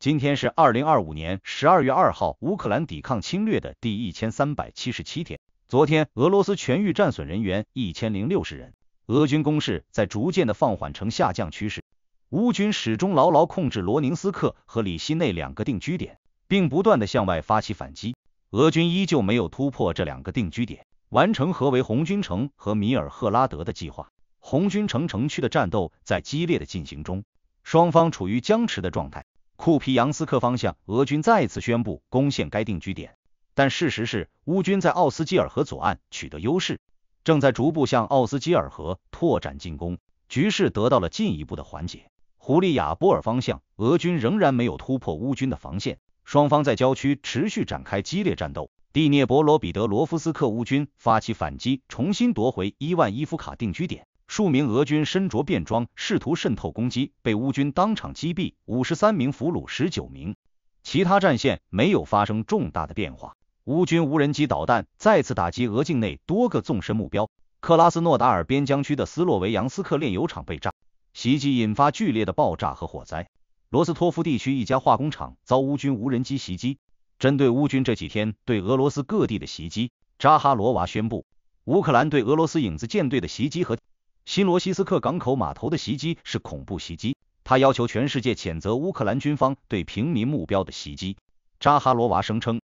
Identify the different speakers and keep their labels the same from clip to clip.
Speaker 1: 今天是2025年12月2号，乌克兰抵抗侵略的第1377天。昨天，俄罗斯全域战损人员1060人，俄军攻势在逐渐的放缓呈下降趋势。乌军始终牢牢控制罗宁斯克和里希内两个定居点，并不断的向外发起反击。俄军依旧没有突破这两个定居点，完成合围红军城和米尔赫拉德的计划。红军城城区的战斗在激烈的进行中，双方处于僵持的状态。库皮扬斯克方向，俄军再次宣布攻陷该定居点，但事实是乌军在奥斯基尔河左岸取得优势，正在逐步向奥斯基尔河拓展进攻，局势得到了进一步的缓解。胡利亚波尔方向，俄军仍然没有突破乌军的防线，双方在郊区持续展开激烈战斗。第聂伯罗彼得罗夫斯克乌军发起反击，重新夺回伊万伊夫卡定居点。数名俄军身着便装，试图渗透攻击，被乌军当场击毙，53名俘虏19名。其他战线没有发生重大的变化。乌军无人机导弹再次打击俄境内多个纵深目标。克拉斯诺达尔边疆区的斯洛维扬斯克炼油厂被炸，袭击引发剧烈的爆炸和火灾。罗斯托夫地区一家化工厂遭乌军无人机袭击。针对乌军这几天对俄罗斯各地的袭击，扎哈罗娃宣布，乌克兰对俄罗斯影子舰队的袭击和新罗西斯克港口码头的袭击是恐怖袭击，他要求全世界谴责乌克兰军方对平民目标的袭击。扎哈罗娃声称，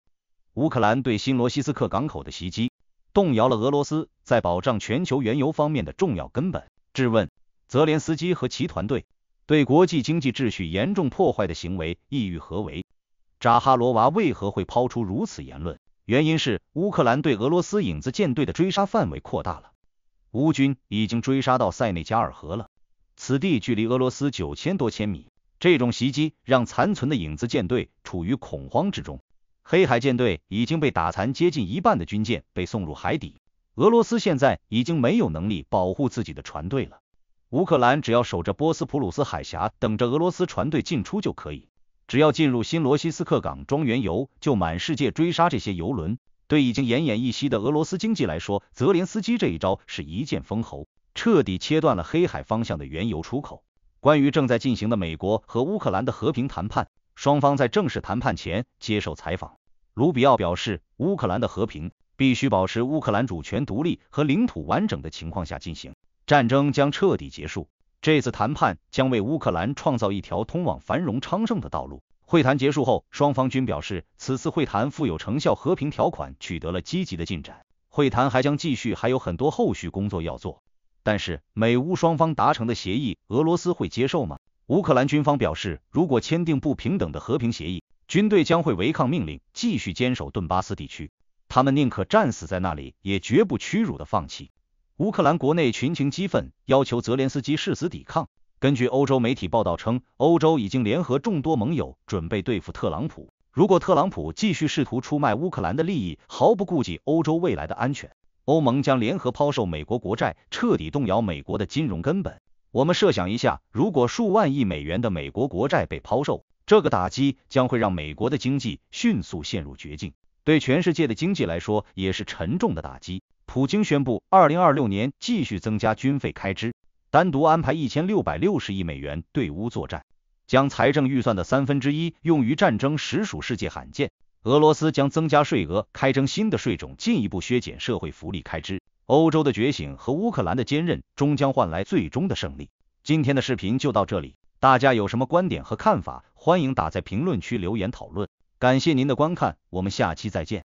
Speaker 1: 乌克兰对新罗西斯克港口的袭击动摇了俄罗斯在保障全球原油方面的重要根本，质问泽连斯基和其团队对国际经济秩序严重破坏的行为意欲何为。扎哈罗娃为何会抛出如此言论？原因是乌克兰对俄罗斯影子舰队的追杀范围扩大了。乌军已经追杀到塞内加尔河了，此地距离俄罗斯9000多千米。这种袭击让残存的影子舰队处于恐慌之中。黑海舰队已经被打残，接近一半的军舰被送入海底。俄罗斯现在已经没有能力保护自己的船队了。乌克兰只要守着波斯普鲁斯海峡，等着俄罗斯船队进出就可以。只要进入新罗西斯克港装原油，就满世界追杀这些油轮。对已经奄奄一息的俄罗斯经济来说，泽连斯基这一招是一箭封喉，彻底切断了黑海方向的原油出口。关于正在进行的美国和乌克兰的和平谈判，双方在正式谈判前接受采访。卢比奥表示，乌克兰的和平必须保持乌克兰主权独立和领土完整的情况下进行，战争将彻底结束。这次谈判将为乌克兰创造一条通往繁荣昌盛的道路。会谈结束后，双方均表示此次会谈富有成效，和平条款取得了积极的进展。会谈还将继续，还有很多后续工作要做。但是美乌双方达成的协议，俄罗斯会接受吗？乌克兰军方表示，如果签订不平等的和平协议，军队将会违抗命令，继续坚守顿巴斯地区。他们宁可战死在那里，也绝不屈辱的放弃。乌克兰国内群情激愤，要求泽连斯基誓死抵抗。根据欧洲媒体报道称，欧洲已经联合众多盟友，准备对付特朗普。如果特朗普继续试图出卖乌克兰的利益，毫不顾及欧洲未来的安全，欧盟将联合抛售美国国债，彻底动摇美国的金融根本。我们设想一下，如果数万亿美元的美国国债被抛售，这个打击将会让美国的经济迅速陷入绝境，对全世界的经济来说也是沉重的打击。普京宣布2026年继续增加军费开支，单独安排1660亿美元对乌作战，将财政预算的1/3用于战争，实属世界罕见。俄罗斯将增加税额，开征新的税种，进一步削减社会福利开支。欧洲的觉醒和乌克兰的坚韧终将换来最终的胜利。今天的视频就到这里，大家有什么观点和看法，欢迎打在评论区留言讨论。感谢您的观看，我们下期再见。